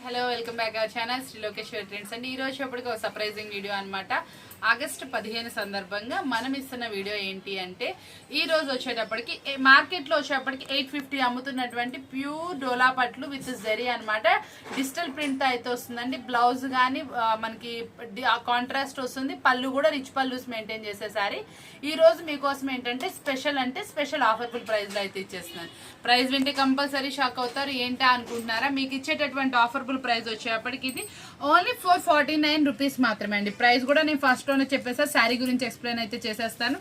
Hello welcome back our channel Shri Lokeshwari trends అండి. ఈ రోజు అప్పటికి ఒక సర్ప్రైజింగ్ వీడియో అనమాట. ఆగస్టు 15 సందర్భంగా మనం ఇస్తున్న వీడియో ఏంటి అంటే, ఈ రోజు వచ్చేటప్పటికి మార్కెట్లో వచ్చేటప్పటికి 850 అమ్ముతున్నటువంటి pure dola Patlu with zari అనమాట. డిజిటల్ ప్రింట్ అయితే వస్తుందండి. బ్లౌజ్ కానీ మనకి కాంట్రాస్ట్ వస్తుంది. పళ్ళు కూడా రిచ్ పళ్ళుస్ మెయింటైన్ చేసే సారీ. ఈ రోజు మీకోసం ఏంటంటే స్పెషల్ ఆఫర్ఫుల్ ప్రైస్ లో అయితే ఇచ్చేస్తున్నాను. ప్రైస్ వింటే కంపల్సరీ షాక్ అవుతారు. ఏంటా అనుకుంటున్నారా? మీకు ఇచ్చేటటువంటి ఆఫర్ఫుల్ ప్రైస్ వచ్చేటప్పటికి ఇది ఓన్లీ 449 రూపీస్ మాత్రమే అండి. ప్రైస్ కూడా నేను ఫస్ట్ లోనే చెప్పేసా. శారీ గురించి ఎక్స్ప్లెయిన్ అయితే చేసేస్తాను.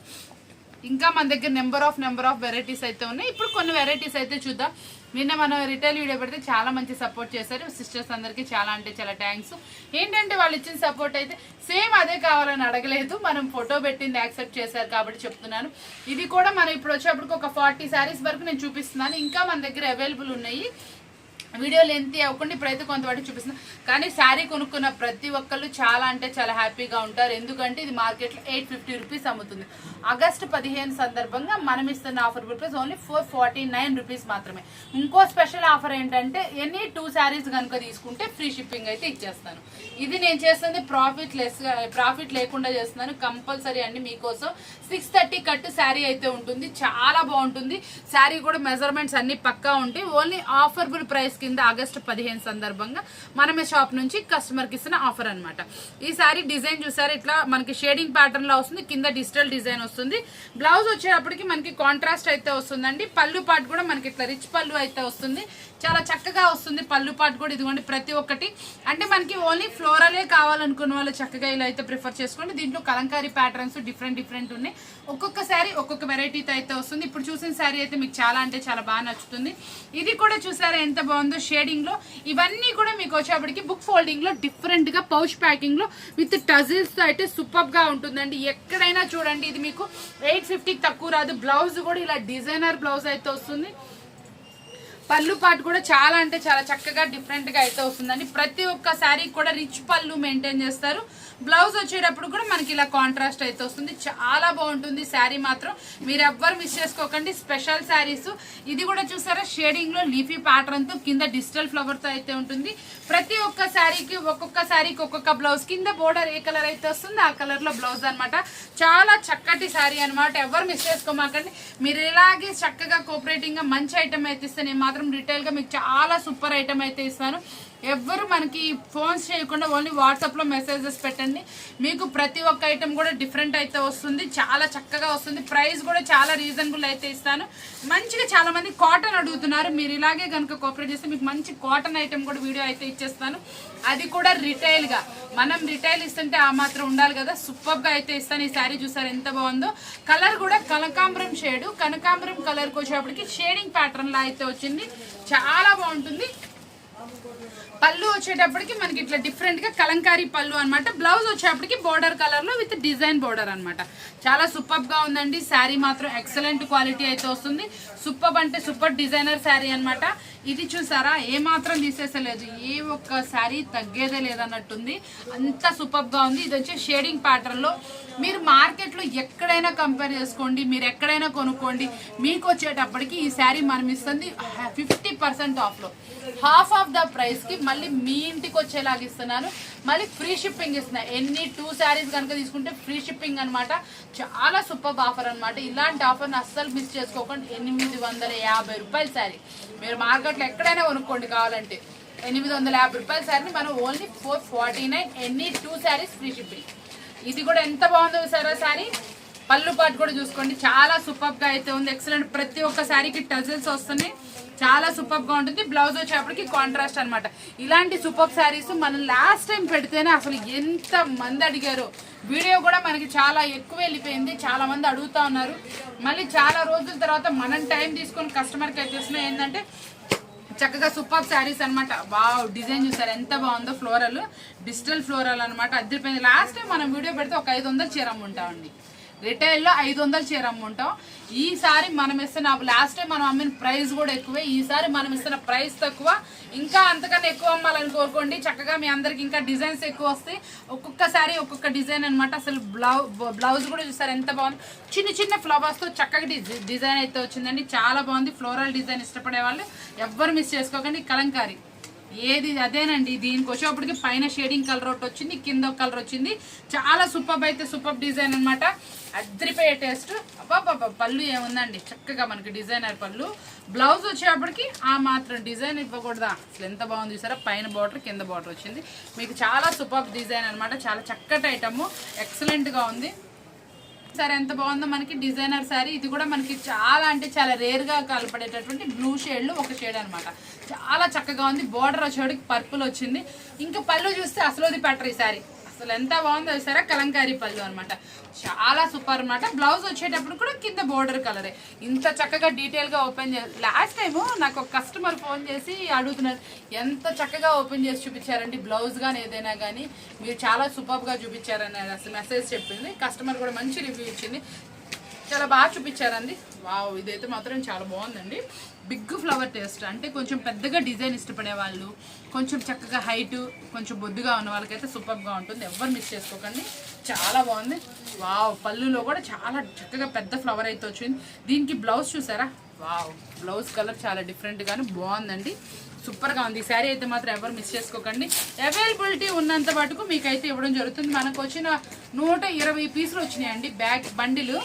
ఇంకా మన దగ్గర నెంబర్ ఆఫ్ వెరైటీస్ అయితే ఉన్నాయి. ఇప్పుడు కొన్ని వెరైటీస్ అయితే చూద్దాం. నిన్న మనం రిటైల్ వీడియో పెడితే చాలా మంచి సపోర్ట్ చేశారు. సిస్టర్స్ అందరికీ చాలా అంటే చాలా థ్యాంక్స్. ఏంటంటే వాళ్ళు ఇచ్చిన సపోర్ట్ అయితే సేమ్ అదే కావాలని అడగలేదు. మనం ఫోటో పెట్టింది యాక్సెప్ట్ చేశారు కాబట్టి చెప్తున్నాను. ఇది కూడా మనం ఇప్పుడు వచ్చేప్పటికి ఒక 40 శారీస్ వరకు నేను చూపిస్తున్నాను. ఇంకా మన దగ్గర అవైలబుల్ ఉన్నాయి. వీడియో లెంత్ అవ్వకుండా ఇప్పుడైతే కొంతవరకు చూపిస్తున్నాను. కానీ శారీ కొనుక్కున్న ప్రతి ఒక్కళ్ళు చాలా అంటే చాలా హ్యాపీగా ఉంటారు. ఎందుకంటే ఇది మార్కెట్లో 850 రూపీస్ అమ్ముతుంది. ఆగస్టు 15 సందర్భంగా మనం ఇస్తున్న ఆఫర్ ప్రైస్ ఓన్లీ 449 రూపీస్ మాత్రమే. ఇంకో స్పెషల్ ఆఫర్ ఏంటంటే ఎనీ 2 శారీస్ కనుక తీసుకుంటే ఫ్రీ షిప్పింగ్ అయితే ఇచ్చేస్తాను. ఇది నేను చేస్తుంది ప్రాఫిట్ లేకుండా చేస్తున్నాను. కంపల్సరీ అండి మీకోసం 630 కట్ శారీ అయితే ఉంటుంది. చాలా బాగుంటుంది. శారీ కూడా మెజర్మెంట్స్ అన్ని పక్కా ఉంటాయి. ఓన్లీ ఆఫర్బుల్ ప్రైస్ కింద ఆగస్టు 15 సందర్భంగా మనమే షాప్ నుంచి కస్టమర్ కి ఇస్తున్న ఆఫర్ అనమాట. ఈ సారీ డిజైన్ చూసారు, ఇట్లా మనకి షేడింగ్ ప్యాటర్న్ లో వస్తుంది. కింద డిజిటల్ డిజైన్ వస్తుంది. బ్లౌజ్ వచ్చేటప్పటికి మనకి కాంట్రాస్ట్ అయితే వస్తుందండి. పళ్ళు పాటు కూడా మనకి ఇట్లా రిచ్ పళ్ళు అయితే వస్తుంది. చాలా చక్కగా వస్తుంది పళ్ళు పాటు కూడా. ఇదిగోండి ప్రతి ఒక్కటి అంటే మనకి ఓన్లీ ఫ్లోరలే కావాలనుకున్న వాళ్ళు చక్కగా ఇలా అయితే ప్రిఫర్ చేసుకోండి. దీంట్లో కలంకారీ ప్యాటర్న్స్ డిఫరెంట్ ఉన్నాయి. ఒక్కొక్క శారీ ఒక్కొక్క వెరైటీతో అయితే వస్తుంది. ఇప్పుడు చూసిన శారీ అయితే మీకు చాలా అంటే చాలా బాగా నచ్చుతుంది. ఇది కూడా చూసారా ఎంత బాగుందో షేడింగ్ లో. ఇవన్నీ కూడా మీకు వచ్చేప్పటికి బుక్ ఫోల్డింగ్ లో డిఫరెంట్ గా పౌచ్ ప్యాకింగ్ లో విత్ టజిల్స్ తో అయితే సూపర్ గా ఉంటుందండి. ఎక్కడైనా చూడండి ఇది మీకు 850 తక్కువ రాదు. బ్లౌజ్ కూడా ఇలా డిజైనర్ బ్లౌజ్ అయితే వస్తుంది. పళ్ళు పాటు కూడా చాలా అంటే చాలా చక్కగా డిఫరెంట్ గా అయితే వస్తుందండి. ప్రతి ఒక్క శారీ కూడా రిచ్ పళ్ళు మెయింటైన్ చేస్తారు. బ్లౌజ్ వచ్చేటప్పుడు కూడా మనకి ఇలా కాంట్రాస్ట్ అయితే వస్తుంది. చాలా బాగుంటుంది శారీ మాత్రం. మీరు ఎవ్వరు మిస్ చేసుకోకండి. స్పెషల్ శారీస్. ఇది కూడా చూసారా షేడింగ్ లో లీఫీ ప్యాటర్న్ తో కింద డిజిటల్ ఫ్లవర్ తో అయితే ఉంటుంది. ప్రతి ఒక్క శారీకి ఒక్కొక్క బ్లౌజ్ కింద బోర్డర్ ఏ కలర్ అయితే వస్తుంది ఆ కలర్ లో బ్లౌజ్ అనమాట. చాలా చక్కటి శారీ అనమాట. ఎవరు మిస్ చేసుకోమాకండి. మీరు ఇలాగే చక్కగా కోఆపరేటింగ్ గా మంచి ఐటమ్ అయితే ఇస్తే నేను మాత్రం రిటైల్ గా మీకు చాలా సూపర్ ఐటమ్ అయితే ఇస్తాను. ఎవ్వరు మనకి ఫోన్స్ చేయకుండా ఓన్లీ వాట్సాప్ లో మెసేజెస్ పెట్టండి. మీకు ప్రతి ఒక్క ఐటమ్ కూడా డిఫరెంట్ అయితే వస్తుంది. చాలా చక్కగా వస్తుంది. ప్రైస్ కూడా చాలా రీజనబుల్ అయితే ఇస్తాను. మంచిగా చాలా మంది కాటన్ అడుగుతున్నారు. మీరు ఇలాగే కనుక కోఆపరేట్ చేస్తే మీకు మంచి కాటన్ ఐటమ్ కూడా వీడియో అయితే ఇచ్చేస్తాను. అది కూడా రిటైల్ గా. మనం రిటైల్ ఇస్తుంటే ఆ మాత్రం ఉండాలి కదా. సూపర్ గా అయితే ఇస్తాను. ఈ శారీ చూసారు ఎంత బాగుందో. కలర్ కూడా కనకాంబరం షేడ్. కనకాంబరం కలర్ కి వచ్చేప్పటికి షేడింగ్ ప్యాటర్న్ లా అయితే వచ్చింది. చాలా బాగుంటుంది. పళ్ళు వచ్చేటప్పటికి మనకి ఇట్లా డిఫరెంట్ గా కలంకారీ పళ్ళు అనమాట. బ్లౌజ్ వచ్చేటప్పటికి బోర్డర్ కలర్ లో విత్ డిజైన్ బోర్డర్ అనమాట. చాలా సూపర్ గా ఉందండి. శారీ మాత్రం ఎక్సలెంట్ క్వాలిటీ అయితే వస్తుంది. సూపర్ అంటే సూపర్ డిజైనర్ శారీ అనమాట. ఇది చూసారా ఏ మాత్రం తీసేసలేదు. ఏ ఒక్క శారీ తగ్గేదే లేదన్నట్టుంది. అంత సూపర్ గా ఉంది. ఇది వచ్చే షేడింగ్ ప్యాటర్న్ లో. మీరు మార్కెట్ లో ఎక్కడైనా కంపేర్ చేసుకోండి. మీరు ఎక్కడైనా కొనుక్కోండి. మీకు వచ్చేటప్పటికి ఈ శారీ మనం ఇస్తుంది 50% ఆఫ్ లో. హాఫ్ ఆఫ్ ద ప్రైస్ కి మళ్ళీ మీ ఇంటికి వచ్చేలాగా ఇస్తున్నాను. మళ్ళీ ఫ్రీ షిప్పింగ్ ఇస్తున్నాను. ఎన్ని 2 శారీస్ కనుక తీసుకుంటే ఫ్రీ షిప్పింగ్ అనమాట. చాలా సూపర్ ఆఫర్ అనమాట. ఇలాంటి ఆఫర్ని అస్సలు మిస్ చేసుకోకండి. 850 రూపాయల శారీ మీరు మార్కెట్లో ఎక్కడైనా కొనుక్కోండి. కావాలంటే 850 రూపాయల శారీని మనం ఓన్లీ 449 ఎన్ని 2 శారీస్ ఫ్రీ షిప్పింగ్. ఇది కూడా ఎంత బాగుందో సార్ శారీ. పళ్ళు పాటు కూడా చూసుకోండి. చాలా సూపర్ గా అయితే ఉంది. ఎక్సలెంట్. ప్రతి ఒక్క శారీకి టజిల్స్ వస్తున్నాయి. చాలా సూపర్ గా ఉంటుంది. బ్లౌజ్ వచ్చేప్పటికి కాంట్రాస్ట్ అనమాట. ఇలాంటి సూపర్ శారీస్ మనం లాస్ట్ టైం పెడితేనే అసలు ఎంత మంది అడిగారు. వీడియో కూడా మనకి చాలా ఎక్కువ వెళ్ళిపోయింది. చాలా మంది అడుగుతా ఉన్నారు. మళ్ళీ చాలా రోజుల తర్వాత మనం టైం తీసుకొని కస్టమర్కి అయితే ఇస్తున్నాం. ఏంటంటే చక్కగా సూపర్ శారీస్ అనమాట. వావ్ డిజైన్ చూసారు ఎంత బాగుందో. ఫ్లోరల్ డిజిటల్ ఫ్లోరల్ అనమాట. అదిరిపోయింది. లాస్ట్ టైం మనం వీడియో పెడితే ఒక 500 చీర అమ్ముంటామండి. రిటైల్లో 500 చీర అమ్ముంటాం. ఈసారి మనం ఇస్తున్న లాస్ట్ టైం మనం అమ్మిన ప్రైస్ కూడా ఎక్కువే. ఈసారి మనం ఇస్తున్న ప్రైస్ తక్కువ. ఇంకా అంతకన్నా ఎక్కువ అమ్మాలని కోరుకోండి. చక్కగా మీ అందరికి ఇంకా డిజైన్స్ ఎక్కువ వస్తాయి. ఒక్కొక్క శారీ ఒక్కొక్క డిజైన్ అనమాట. అసలు బ్లౌజ్ కూడా చూసారు ఎంత బాగుంది. చిన్న ఫ్లవర్స్ తో చక్కగా డిజైన్ అయితే వచ్చిందండి. చాలా బాగుంది. ఫ్లోరల్ డిజైన్ ఇష్టపడే వాళ్ళు ఎవ్వరు మిస్ చేసుకోకండి. కలంకారీ ఏది అదేనండి. దీనికి వచ్చేప్పటికి పైన షేడింగ్ కలర్ ఒకటి వచ్చింది, కింద ఒక కలర్ వచ్చింది. చాలా సూపర్ అయితే సూపర్ డిజైన్ అనమాట. అద్రిపోయే టేస్ట్. అబ్బాబ్బా పళ్ళు ఏముందండి, చక్కగా మనకి డిజైనర్ పళ్ళు. బ్లౌజ్ వచ్చేప్పటికి ఆ మాత్రం డిజైన్ ఇవ్వకూడదా, అసలు ఎంత బాగుంది చూసారా. పైన బార్డర్ కింద బార్డర్ వచ్చింది. మీకు చాలా సూపర్ డిజైన్ అనమాట. చాలా చక్కటి ఐటమ్, ఎక్సలెంట్గా ఉంది. సరే ఎంత బాగుందో మనకి డిజైనర్ శారీ. ఇది కూడా మనకి చాలా అంటే చాలా రేర్గా కలపడేటటువంటి బ్లూ షేడ్లో ఒక షేడ్ అనమాట. చాలా చక్కగా ఉంది. బార్డర్ వచ్చేటికి పర్పుల్ వచ్చింది. ఇంకా పళ్ళు చూస్తే అసలు అది పెట్టరు ఈ శారీ. అసలు ఎంత బాగుందో సరే, కలంకారీ పళ్ళు అనమాట. చాలా సూపర్ అనమాట. బ్లౌజ్ వచ్చేటప్పుడు కూడా కింద బోర్డర్ కలరే. ఇంత చక్కగా డీటెయిల్గా ఓపెన్ చేసి లాస్ట్ టైము నాకు ఒక కస్టమర్ ఫోన్ చేసి అడుగుతున్నారు, ఎంత చక్కగా ఓపెన్ చేసి చూపించారండి బ్లౌజ్ కానీ ఏదైనా కానీ, మీరు చాలా సూపర్గా చూపించారని అసలు మెసేజ్ చెప్పింది. కస్టమర్ కూడా మంచి రివ్యూ ఇచ్చింది, చాలా బాగా చూపించారండి. వావ్, ఇదైతే మాత్రం చాలా బాగుందండి. బిగ్ ఫ్లవర్ టేస్ట్ అంటే కొంచెం పెద్దగా డిజైన్ ఇష్టపడే వాళ్ళు, కొంచెం చక్కగా హైట్ కొంచెం బొద్దుగా ఉన్న వాళ్ళకైతే సూపర్గా ఉంటుంది. ఎవరు మిస్ చేసుకోకండి, చాలా బాగుంది. వావ్, పళ్ళులో కూడా చాలా చక్కగా పెద్ద ఫ్లవర్ అయితే వచ్చింది. దీనికి బ్లౌజ్ చూసారా, వావ్, బ్లౌజ్ కలర్ చాలా డిఫరెంట్గానే బాగుందండి. సూపర్గా ఉంది. ఈ శారీ అయితే మాత్రం ఎవరు మిస్ చేసుకోకండి. అవైలబిలిటీ ఉన్నంత మటుకు మీకైతే ఇవ్వడం జరుగుతుంది. మనకు వచ్చిన 120 పీసులు వచ్చినాయండి బ్యాగ్ బండిలు.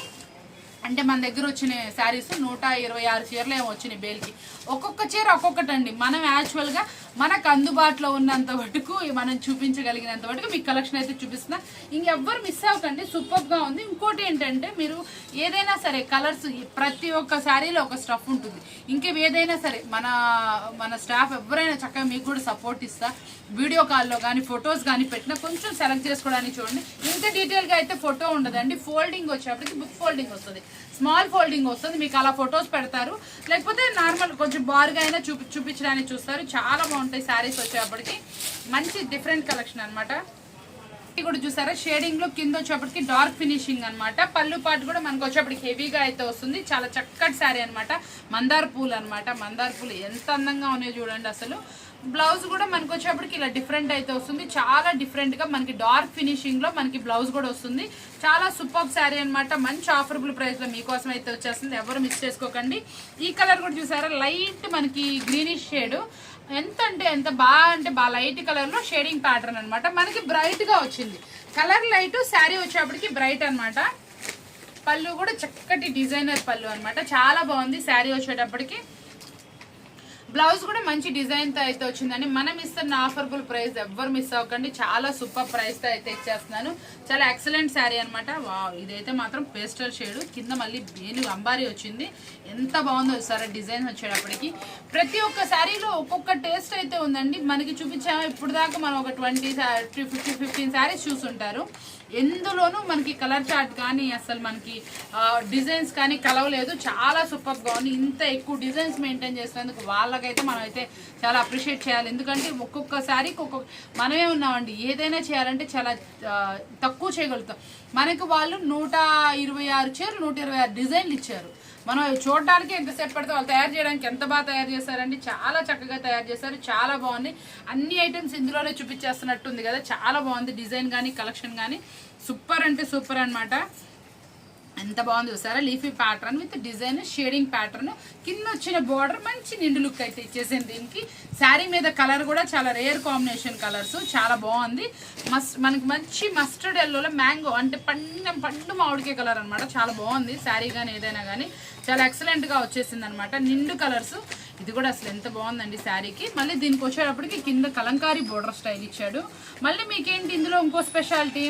అంటే మన దగ్గర వచ్చిన శారీస్ 126 చీరలు ఏమో వచ్చినాయి బేల్కి. ఒక్కొక్క చీర ఒక్కొక్కటండి. మనం యాక్చువల్గా మనకు అందుబాటులో ఉన్నంత వరకు మనం చూపించగలిగినంత వరకు మీకు కలెక్షన్ అయితే చూపిస్తున్నా. ఇంకెవ్వరు మిస్ అవ్వకండి, సూపర్గా ఉంది. ఇంకోటి ఏంటంటే మీరు ఏదైనా సరే కలర్స్ ప్రతి ఒక్క శారీలో ఒక స్టఫ్ ఉంటుంది. ఇంకేదైనా సరే మన స్టాఫ్ ఎవరైనా చక్కగా మీకు కూడా సపోర్ట్ ఇస్తా. వీడియో కాల్లో కానీ ఫొటోస్ కానీ పెట్టినా కొంచెం సెలెక్ట్ చేసుకోవడానికి చూడండి. ఇంత డీటెయిల్గా అయితే ఫోటో ఉండదండి. ఫోల్డింగ్ వచ్చేప్పటికి బుక్ ఫోల్డింగ్ వస్తుంది, స్మాల్ ఫోల్డింగ్ వస్తుంది. మీకు అలా ఫొటోస్ పెడతారు, లేకపోతే నార్మల్ కొంచెం బారుగా అయినా చూపించడానికి చూస్తారు. చాలా బాగుంటాయి శారీస్ వచ్చేప్పటికి. మంచి డిఫరెంట్ కలెక్షన్ అనమాట. ఇది కూడా చూసారా, షేడింగ్ లో కింద వచ్చేప్పటికి డార్క్ ఫినిషింగ్ అనమాట. పళ్ళు పాటు కూడా మనకు వచ్చేప్పటికి హెవీగా అయితే వస్తుంది. చాలా చక్కటి శారీ అనమాట. మందార పూలు అనమాట. మందార పూలు ఎంత అందంగా ఉన్నాయో చూడండి అసలు. బ్లౌజ్ కూడా మనకు వచ్చేప్పటికి ఇలా డిఫరెంట్ అయితే వస్తుంది. చాలా డిఫరెంట్ గా మనకి డార్క్ ఫినిషింగ్ లో మనకి బ్లౌజ్ కూడా వస్తుంది. చాలా సూపర్ శారీ అనమాట. మంచి ఆఫరబుల్ ప్రైస్ లో మీకోసం అయితే వచ్చేస్తుంది. ఎవరు మిస్ చేసుకోకండి. ఈ కలర్ కూడా చూసారా, లైట్ మనకి గ్రీనిష్ షేడ్. ఎంత బాగా లైట్ కలర్ లో షేడింగ్ ప్యాటర్న్ అనమాట. మనకి బ్రైట్ గా వచ్చింది. కలర్ లైట్, శారీ వచ్చేప్పటికి బ్రైట్ అనమాట. పళ్ళు కూడా చక్కటి డిజైనర్ పళ్ళు అనమాట. చాలా బాగుంది శారీ వచ్చేటప్పటికి. బ్లౌజ్ కూడా మంచి డిజైన్ తో అయితే వచ్చిందని మనం ఇస్తున్న ఆఫర్బుల్ ప్రైస్ ఎవ్వరు మిస్ అవ్వకండి. చాలా సూపర్ ప్రైస్ తో అయితే ఇచ్చేస్తున్నాను. చాలా ఎక్సలెంట్ శారీ అనమాట. వావ్, ఇదైతే మాత్రం పేస్టల్ షేడ్, కింద మళ్ళీ బేలు అంబారీ వచ్చింది. ఎంత బాగుందో సార్ డిజైన్ వచ్చేటప్పటికి. ప్రతి ఒక్క శారీలో ఒక్కొక్క టేస్ట్ అయితే ఉందండి. మనకి చూపించాము ఇప్పుడు దాకా మనం ఒక 15 శారీస్ చూసుంటారు. ఎందులోనూ మనకి కలర్ చార్ట్ కానీ అసలు మనకి డిజైన్స్ కానీ కలవలేదు. చాలా సూపర్గా ఉంది. ఇంత ఎక్కువ డిజైన్స్ మెయింటైన్ చేసినందుకు వాళ్ళకైతే మనం అయితే చాలా అప్రిషియేట్ చేయాలి. ఎందుకంటే ఒక్కొక్క శారీకి మనమే ఉన్నామండి. ఏదైనా చేయాలంటే చాలా తక్కువ చేయగలుగుతాం. మనకి వాళ్ళు 126 చీరలు 126 డిజైన్లు ఇచ్చారు. మనం చూడడానికి ఎంతసేపు పడితే వాళ్ళు తయారు చేయడానికి ఎంత బాగా తయారు చేశారండి. చాలా చక్కగా తయారు చేశారు. చాలా బాగుంది. అన్ని ఐటమ్స్ ఇందులోనే చూపించేస్తున్నట్టుంది కదా. చాలా బాగుంది డిజైన్ కానీ కలెక్షన్ కానీ. సూపర్ అంటే సూపర్ అనమాట. ఎంత బాగుంది చూసారా, leafy pattern with design shading pattern. కింద వచ్చిన బోర్డర్ మంచి నిండు లుక్ అయితే ఇచ్చేసింది దీనికి. శారీ మీద కలర్ కూడా చాలా రేర్ కాంబినేషన్ కలర్స్. చాలా బాగుంది. మనకి మంచి మస్టర్డ్ ఎల్లోలో మ్యాంగో అంటే పండు మామిడికాయ కలర్ అనమాట. చాలా బాగుంది శారీ కానీ ఏదైనా కానీ. చాలా ఎక్సలెంట్గా వచ్చేసింది అనమాట. నిండు కలర్స్. ఇది కూడా అసలు ఎంత బాగుందండి శారీకి. మళ్ళీ దీనికి వచ్చేటప్పటికి కింద కలంకారీ బోర్డర్ స్టైల్ ఇచ్చాడు. మళ్ళీ మీకేంటి ఇందులో ఇంకో స్పెషాలిటీ,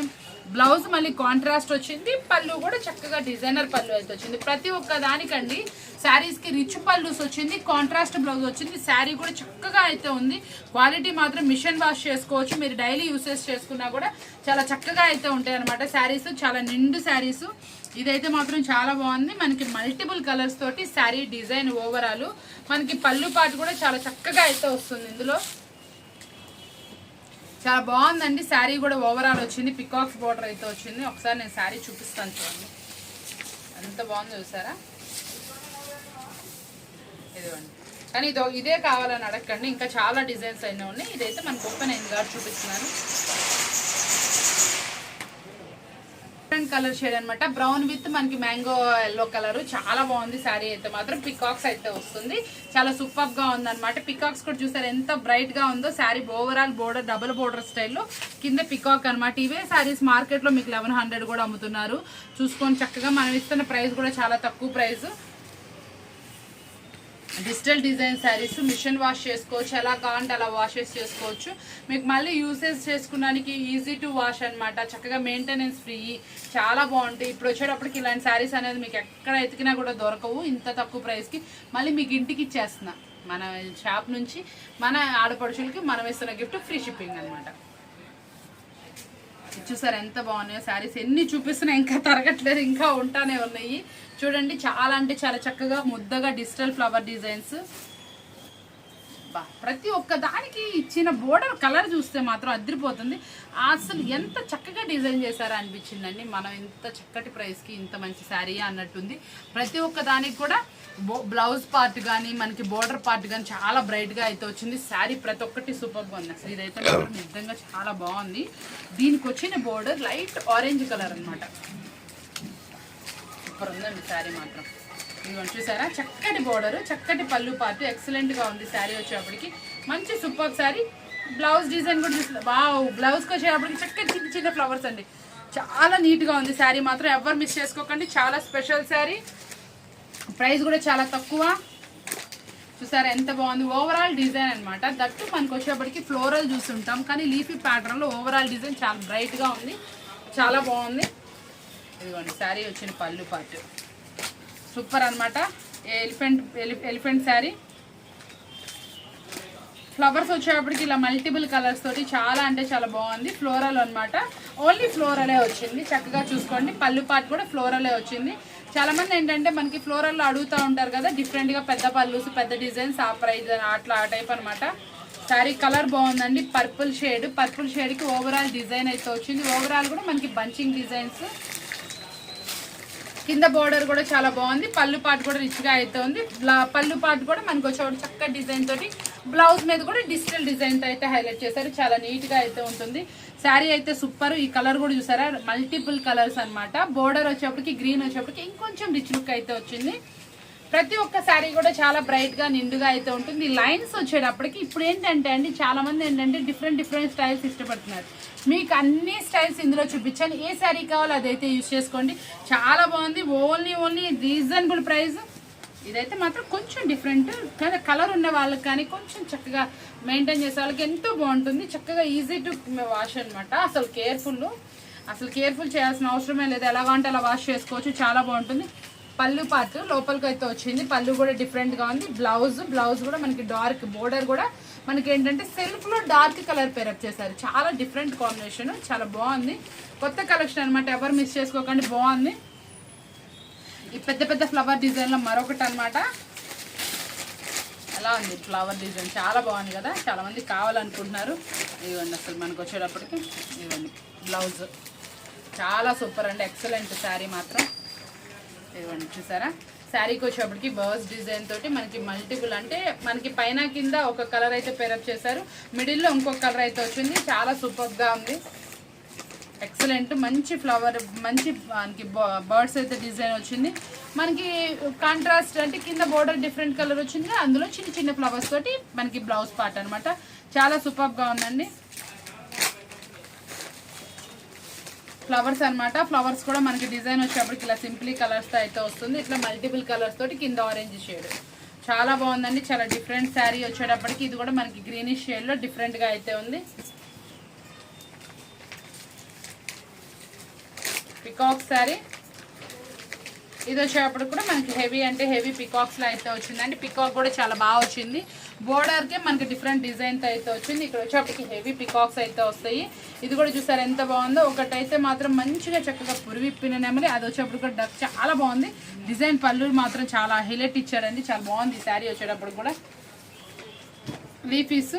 బ్లౌజ్ మళ్ళీ కాంట్రాస్ట్ వచ్చింది. పళ్ళు కూడా చక్కగా డిజైనర్ పళ్ళు అయితే వచ్చింది. ప్రతి ఒక్క దానికండి శారీస్కి రిచ్ పళ్ళుస్ వచ్చింది, కాంట్రాస్ట్ బ్లౌజ్ వచ్చింది. శారీ కూడా చక్కగా అయితే ఉంది. క్వాలిటీ మాత్రం మిషన్ వాష్ చేసుకోవచ్చు. మీరు డైలీ యూసెస్ చేసుకున్నా కూడా చాలా చక్కగా అయితే ఉంటాయి అనమాట శారీస్. చాలా నిండు శారీస్. ఇదైతే మాత్రం చాలా బాగుంది. మనకి మల్టిపుల్ కలర్స్ తోటి శారీ డిజైన్ ఓవరాల్. మనకి పళ్ళు పాటు కూడా చాలా చక్కగా అయితే వస్తుంది ఇందులో. చాలా బాగుందండి శారీ కూడా ఓవరాల్ వచ్చింది. పికాక్స్ బోర్డర్ అయితే వచ్చింది. ఒకసారి నేను శారీ చూపిస్తాను చూడండి, ఎంత బాగుందో చూసారా. ఇదిగోండి. కానీ ఇదే కావాలని అడగండి, ఇంకా చాలా డిజైన్స్ అయినా ఉన్నాయి. ఇదైతే మనకు ఓపెన్ అయింది కాబట్టి చూపిస్తున్నాను. డిఫరెంట్ కలర్ షేడ్ అనమాట, బ్రౌన్ విత్ మనకి మ్యాంగో ఎల్లో కలర్. చాలా బాగుంది శారీ అయితే మాత్రం. పికాక్స్ అయితే వస్తుంది, చాలా సూపర్ గా ఉంది అనమాట. పికాక్స్ కూడా చూసారు ఎంత బ్రైట్ గా ఉందో. Sari overall border double border స్టైల్లో కింద పికాక్ అనమాట. ఇవే శారీస్ మార్కెట్ లో మీకు 1100 కూడా అమ్ముతున్నారు. చూసుకొని చక్కగా మనం ఇస్తున్న ప్రైస్ కూడా చాలా తక్కువ price. Digital design sarees machine wash చేసుకోవచ్చు, ఎలా కావాలంటే అలా వాషెస్ చేసుకోవచ్చు. మీకు మళ్ళీ యూసేజ్ చేసుకోవడానికి ఈజీ టు వాష్ అనమాట. చక్కగా మెయింటెనెన్స్ ఫ్రీ, చాలా బాగుంటాయి. ఇప్పుడు వచ్చేటప్పటికి ఇలాంటి శారీస్ అనేది మీకు ఎక్కడ ఎతికినా కూడా దొరకవు ఇంత తక్కువ ప్రైస్కి. మళ్ళీ మీకు ఇంటికి ఇచ్చేస్తున్నా మన షాప్ నుంచి. మన ఆడపడుచులకి మనం ఇస్తున్న గిఫ్ట్ ఫ్రీ షిప్పింగ్ అనమాట. చూసారు ఎంత బాగున్నాయో శారీస్. ఎన్ని చూపిస్తున్నా ఇంకా తరగట్లేదు, ఇంకా ఉంటానే ఉన్నాయి. చూడండి చాలా అంటే చాలా చక్కగా ముద్దగా డిజిటల్ ఫ్లవర్ డిజైన్స్. ప్రతి ఒక్క దానికి ఇచ్చిన బోర్డర్ కలర్ చూస్తే మాత్రం అదిరిపోతుంది. అసలు ఎంత చక్కగా డిజైన్ చేశారో అనిపించిందండి. మనం ఇంత చక్కటి ప్రైస్కి ఇంత మంచి శారీ అన్నట్టుంది. ప్రతి ఒక్క దానికి కూడా బ్లౌజ్ పార్ట్ కానీ మనకి బోర్డర్ పార్ట్ కానీ చాలా బ్రైట్గా అయితే వచ్చింది. శారీ ప్రతి ఒక్కటి సూపర్గా ఉంది. అసలు ఇదైతే మాత్రం నిజంగా చాలా బాగుంది. దీనికి వచ్చిన బోర్డర్ లైట్ ఆరెంజ్ కలర్ అనమాట. సూపర్ ఉందండి శారీ మాత్రం. ఇదిగోండి చూసారా, చక్కటి బోర్డర్, చక్కటి పళ్ళు పార్ట్, ఎక్సలెంట్గా ఉంది శారీ వచ్చేటప్పటికి. మంచి సూపర్ శారీ. బ్లౌజ్ డిజైన్ కూడా చూస్తారు. వావ్, బ్లౌజ్కి వచ్చేటప్పటికి చక్కటి చిన్న చిన్న ఫ్లవర్స్ అండి. చాలా నీట్గా ఉంది శారీ మాత్రం. ఎవరు మిస్ చేసుకోకండి, చాలా స్పెషల్ శారీ. ప్రైస్ కూడా చాలా తక్కువ. చూసారా ఎంత బాగుంది. ఓవరాల్ డిజైన్ అనమాట. దట్టు మనకు వచ్చేప్పటికి ఫ్లోరల్ చూస్తుంటాం, కానీ లీఫీ ప్యాటర్న్లో ఓవరాల్ డిజైన్ చాలా బ్రైట్గా ఉంది, చాలా బాగుంది. ఇదిగోండి శారీ వచ్చిన పళ్ళు పార్ట్ సూపర్ అనమాట. ఎలిఫెంట్ శారీ. ఫ్లవర్స్ వచ్చేటప్పటికి ఇలా మల్టిపుల్ కలర్స్ తోటి చాలా అంటే చాలా బాగుంది. ఫ్లోరల్ అనమాట, ఓన్లీ ఫ్లోరలే వచ్చింది. చక్కగా చూసుకోండి, పళ్ళు పార్ట్ కూడా ఫ్లోరలే వచ్చింది. చాలా మంది ఏంటంటే మనకి ఫ్లోరల్లో అడుగుతూ ఉంటారు కదా, డిఫరెంట్గా పెద్ద పళ్ళుస్ పెద్ద డిజైన్స్ ఆ ప్రైజ్ అట్లా ఆ టైప్ అనమాట. శారీ కలర్ బాగుందండి, పర్పుల్ షేడ్. పర్పుల్ షేడ్కి ఓవరాల్ డిజైన్ అయితే వచ్చింది. ఓవరాల్ కూడా మనకి బంచింగ్ డిజైన్స్. కింద బోర్డర్ కూడా చాలా బాగుంది. పళ్ళు పార్ట్ కూడా రిచ్గా అయితే ఉంది. పళ్ళు పార్ట్ కూడా మనకు వచ్చేవాడు చక్క డిజైన్ తోటి. బ్లౌజ్ మీద కూడా డిజిటల్ డిజైన్తో అయితే హైలైట్ చేశారు. చాలా నీట్గా అయితే ఉంటుంది. శారీ అయితే సూపర్. ఈ కలర్ కూడా చూసారా, మల్టిపుల్ కలర్స్ అనమాట. బోర్డర్ వచ్చేప్పటికి గ్రీన్ వచ్చేప్పటికి ఇంకొంచెం రిచ్ లుక్ అయితే వచ్చింది. ప్రతి ఒక్క శారీ కూడా చాలా బ్రైట్గా నిండుగా అయితే ఉంటుంది. లైన్స్ వచ్చేటప్పటికి ఇప్పుడు ఏంటంటే అండి, చాలా మంది ఏంటంటే డిఫరెంట్ స్టైల్స్ ఇష్టపడుతున్నారు. మీకు అన్ని స్టైల్స్ ఇందులో చూపించాను. ఏ శారీ కావాలో అదైతే యూజ్ చేసుకోండి. చాలా బాగుంది. Only reasonable price. ఇదైతే మాత్రం కొంచెం డిఫరెంట్ కలర్ ఉన్న వాళ్ళకి కానీ కొంచెం చక్కగా మెయింటైన్ చేసే వాళ్ళకి ఎంతో బాగుంటుంది. చక్కగా ఈజీ టు వాష్ అనమాట. అసలు కేర్ఫుల్ చేయాల్సిన అవసరమే లేదు. ఎలాగ అంటే అలా వాష్ చేసుకోవచ్చు. చాలా బాగుంటుంది. పళ్ళు పార్ట్ లోపలికి అయితే వచ్చింది. పళ్ళు కూడా డిఫరెంట్గా ఉంది. బ్లౌజ్ కూడా మనకి డార్క్ బోర్డర్ కూడా మనకి ఏంటంటే సెల్ఫ్లో డార్క్ కలర్ పేరప్ చేశారు. చాలా డిఫరెంట్ కాంబినేషన్, చాలా బాగుంది. కొత్త కలెక్షన్ అనమాట, ఎవరు మిస్ చేసుకోకండి, బాగుంది. ఈ పెద్ద ఫ్లవర్ డిజైన్లో మరొకటి అనమాట. ఎలా ఉంది ఫ్లవర్ డిజైన్, చాలా బాగుంది కదా. చాలా మంది కావాలనుకుంటున్నారు. ఇవ్వండి అసలు మనకు వచ్చేటప్పటికి ఇవ్వండి బ్లౌజ్ చాలా సూపర్ అండి, ఎక్సలెంట్ శారీ మాత్రం. ఇవ్వండి చూసారా, శారీకి వచ్చేప్పటికి బర్డ్స్ డిజైన్ తోటి మనకి మల్టిపుల్ అంటే మనకి పైన కింద ఒక కలర్ అయితే పేరప్ చేశారు. మిడిల్లో ఇంకొక కలర్ అయితే వచ్చింది. చాలా సూపర్గా ఉంది, ఎక్సలెంట్. మంచి ఫ్లవర్, మంచి మనకి బర్డ్స్ అయితే డిజైన్ వచ్చింది. మనకి కాంట్రాస్ట్ అంటే కింద బోర్డర్ డిఫరెంట్ కలర్ వచ్చింది. అందులో చిన్న ఫ్లవర్స్ తోటి మనకి బ్లౌజ్ పార్ట్ అనమాట. చాలా సూపర్గా ఉందండి. ఫ్లవర్స్ అనమాట. ఫ్లవర్స్ కూడా మనకి డిజైన్ వచ్చేప్పటికి ఇలా సింప్లీ కలర్స్తో అయితే వస్తుంది. ఇట్లా మల్టిపుల్ కలర్స్ తోటి కింద ఆరెంజ్ షేడ్ చాలా బాగుందండి. చాలా డిఫరెంట్ శారీ వచ్చేటప్పటికి. ఇది కూడా మనకి గ్రీనిష్ షేడ్లో డిఫరెంట్గా అయితే ఉంది. పికాక్ శారీ. ఇది వచ్చేటప్పుడు కూడా మనకి హెవీ అంటే హెవీ పికాక్స్లో అయితే వచ్చిందండి. పికాక్ కూడా చాలా బాగా వచ్చింది. బోర్డర్కే మనకి డిఫరెంట్ డిజైన్తో అయితే వచ్చింది. ఇక్కడ వచ్చేప్పటికి హెవీ పికాక్స్ అయితే వస్తాయి. ఇది కూడా చూసారు ఎంత బాగుందో. ఒకటైతే మాత్రం మంచిగా చక్కగా పురివిప్పిన నెమలి, అది వచ్చేప్పుడు కూడా చాలా బాగుంది. డిజైన్ పళ్ళు మాత్రం చాలా హైలైట్ ఇచ్చారండి, చాలా బాగుంది ఈ శారీ వచ్చేటప్పుడు కూడా. లీఫీస్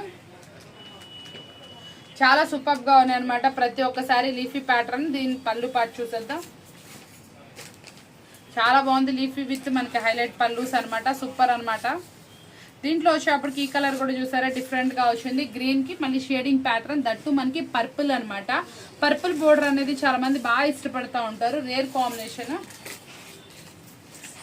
చాలా సూపర్గా ఉన్నాయి అనమాట. ప్రతి ఒక్కసారి లీఫీ ప్యాటర్న్. దీని పళ్ళు పాటు చూసేద్దాం. చాలా బాగుంది. లీఫీ విత్ మనకి హైలైట్ పళ్ళుస్ అనమాట. సూపర్ అనమాట. దీంట్లో వచ్చేప్పటికి ఈ కలర్ కూడా చూసారా డిఫరెంట్ గా వచ్చింది, గ్రీన్ కి మళ్ళీ షేడింగ్ ప్యాటర్న్, దట్టు మనకి పర్పుల్ అన్నమాట. పర్పుల్ బోర్డర్ అనేది చాలా మంది బాగా ఇష్టపడతా ఉంటారు, రేర్ కాంబినేషన్.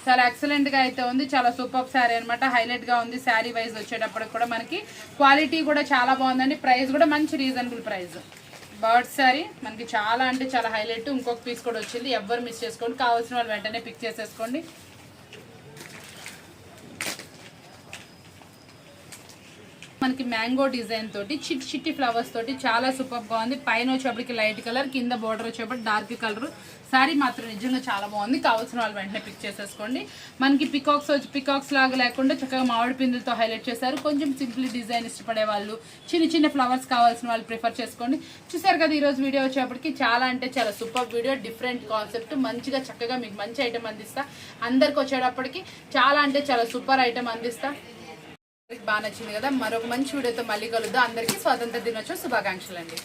చాలా ఎక్సలెంట్ గా అయితే ఉంది, చాలా సూపర్ శారీ అనమాట. హైలైట్ గా ఉంది శారీ వైజ్ వచ్చేటప్పటికి కూడా మనకి క్వాలిటీ కూడా చాలా బాగుందండి. ప్రైస్ కూడా మంచి రీజనబుల్ ప్రైస్. బర్డ్ శారీ మనకి చాలా అంటే చాలా హైలైట్. ఇంకొక పీస్ కూడా వచ్చింది, ఎవ్వరు మిస్ చేసుకోండి, కావాల్సిన వాళ్ళు వెంటనే పిక్ చేసేసుకోండి. మనకి మ్యాంగో డిజైన్ తోటి చిట్టి ఫ్లవర్స్ తోటి చాలా సూపర్ గా ఉంది. పైన వచ్చేప్పటికి లైట్ కలర్, కింద బోర్డర్ వచ్చేప్పటికి డార్క్ కలర్. శారీ మాత్రం నిజంగా చాలా బాగుంది, కావాల్సిన వాళ్ళు వెంటనే పిక్ చేసేసుకోండి. మనకి పికాక్స్ లాగా లేకుండా చక్కగా మామిడి పిందులతో హైలైట్ చేశారు. కొంచెం సింపుల్ డిజైన్ ఇష్టపడే వాళ్ళు, చిన్న ఫ్లవర్స్ కావాల్సిన వాళ్ళు ప్రిఫర్ చేసుకోండి. చూసారు కదా ఈరోజు వీడియో వచ్చేప్పటికి చాలా అంటే చాలా సూపర్ వీడియో, డిఫరెంట్ కాన్సెప్ట్, మంచిగా చక్కగా మీకు మంచి ఐటమ్ అందిస్తా. అందరికి వచ్చేటప్పటికి చాలా అంటే చాలా సూపర్ ఐటమ్ అందిస్తా. బాగా నచ్చింది కదా, మరొక మంచి వీడియోతో మళ్ళీ కలుద్దాం. అందరికీ స్వాతంత్ర దినోత్సవ శుభాకాంక్షలు అండి.